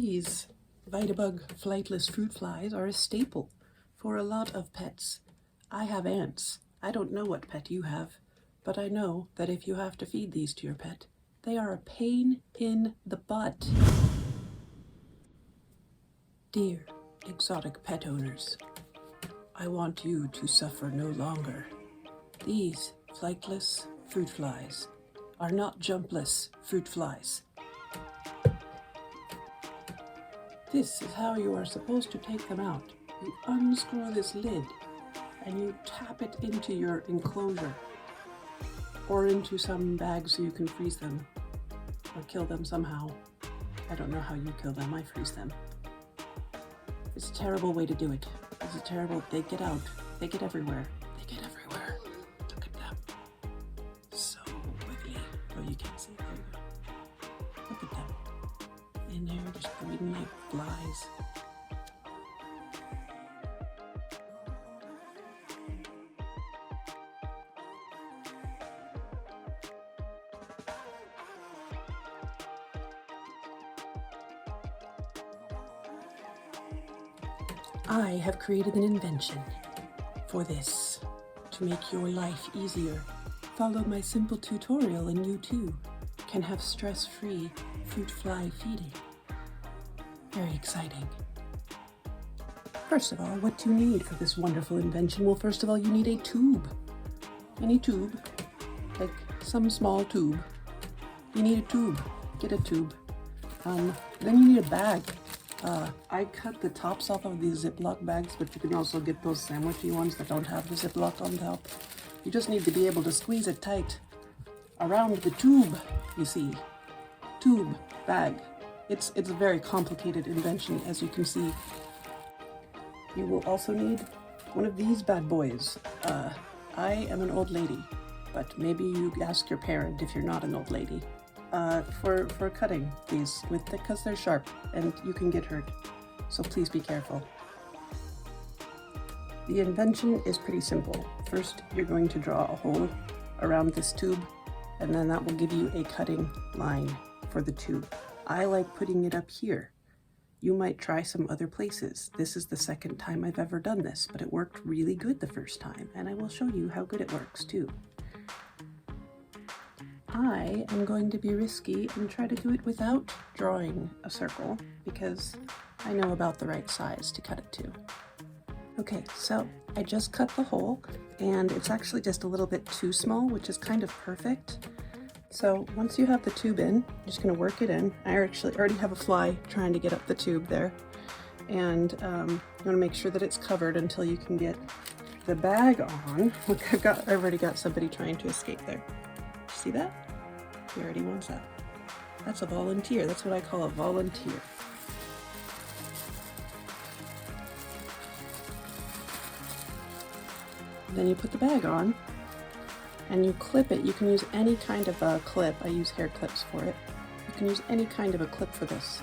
These Vitabug flightless fruit flies are a staple for a lot of pets. I have ants. I don't know what pet you have, but I know that if you have to feed these to your pet, they are a pain in the butt. Dear exotic pet owners, I want you to suffer no longer. These flightless fruit flies are not jumpless fruit flies. This is how you are supposed to take them out. You unscrew this lid and you tap it into your enclosure or into some bag so you can freeze them or kill them somehow. I don't know how you kill them, I freeze them. It's a terrible way to do it. It's a terrible, they get out, they get everywhere. They get everywhere. Look at them. So wiggly. Oh, you can't see it, there you go. Look at them. In there, just breathing like flies. I have created an invention for this to make your life easier. Follow my simple tutorial and you too can have stress-free fruit fly feeding. Very exciting. First of all, what do you need for this wonderful invention? Well, first of all, you need a tube. Any tube, like some small tube. You need a tube. Get a tube. Then you need a bag. I cut the tops off of these Ziploc bags, but you can also get those sandwichy ones that don't have the Ziploc on top. You just need to be able to squeeze it tight around the tube, you see. Tube, bag. It's a very complicated invention, as you can see. You will also need one of these bad boys. I am an old lady, but maybe you ask your parent if you're not an old lady. For cutting these because they're sharp and you can get hurt, so please be careful. The invention is pretty simple. First, you're going to draw a hole around this tube, and then that will give you a cutting line for the tube. I like putting it up here. You might try some other places. This is the second time I've ever done this, but it worked really good the first time, and I will show you how good it works too. I am going to be risky and try to do it without drawing a circle because I know about the right size to cut it to. Okay, so I just cut the hole and it's actually just a little bit too small, which is kind of perfect. So once you have the tube in, I'm just going to work it in. I actually already have a fly trying to get up the tube there. And you want to make sure that it's covered until you can get the bag on. Look, I've already got somebody trying to escape there. See that? He already wants that. That's a volunteer. That's what I call a volunteer. Then you put the bag on and you clip it. You can use any kind of a clip. I use hair clips for it. You can use any kind of a clip for this.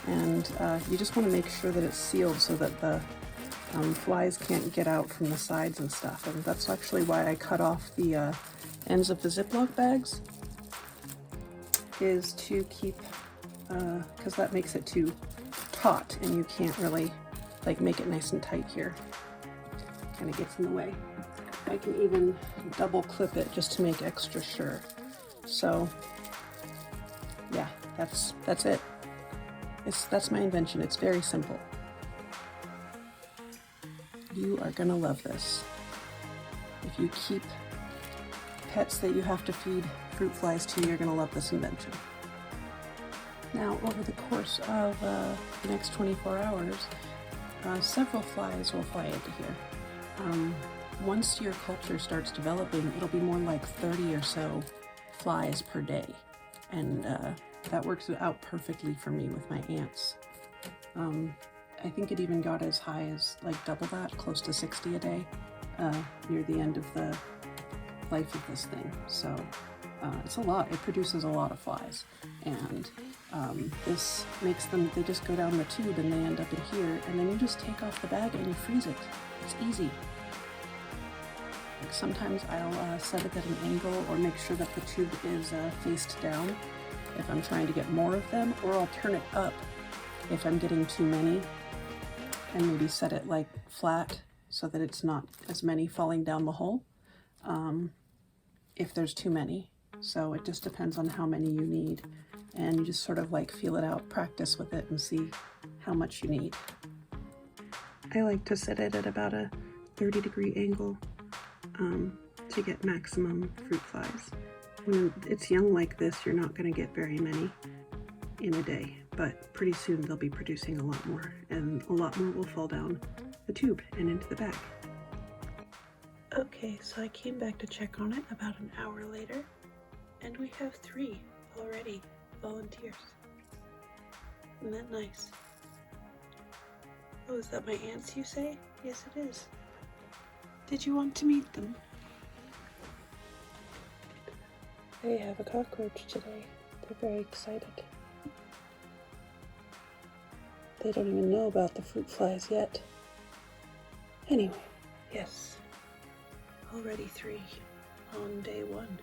And you just want to make sure that it's sealed so that the flies can't get out from the sides and stuff. And that's actually why I cut off the ends of the Ziploc bags, is to keep, because that makes it too taut and you can't really like make it nice and tight here. Kind of gets in the way. I can even double clip it just to make extra sure. So yeah, that's it. That's my invention. It's very simple. You are gonna love this. If you keep pets that you have to feed fruit flies to, you're gonna love this invention. Now, over the course of the next 24 hours, several flies will fly into here. Once your culture starts developing, it'll be more like 30 or so flies per day, and that works out perfectly for me with my ants. I think it even got as high as like double that, close to 60 a day, near the end of the life of this thing. So it's a lot. It produces a lot of flies, and this makes them, they just go down the tube and they end up in here, and then you just take off the bag and you freeze it. It's easy. Like sometimes I'll set it at an angle or make sure that the tube is faced down if I'm trying to get more of them, or I'll turn it up if I'm getting too many, and maybe set it like flat so that it's not as many falling down the hole if there's too many. So it just depends on how many you need, and you just sort of like feel it out, practice with it, and see how much you need. I like to set it at about a 30-degree angle to get maximum fruit flies. When it's young like this, you're not going to get very many in a day, but pretty soon they'll be producing a lot more, and a lot more will fall down the tube and into the bag. Okay, so I came back to check on it about an hour later, and we have 3 already volunteers. Isn't that nice? Oh, is that my ants, you say? Yes, it is. Did you want to meet them? They have a cockroach today. They're very excited. They don't even know about the fruit flies yet. Anyway, yes. Already 3 on day 1.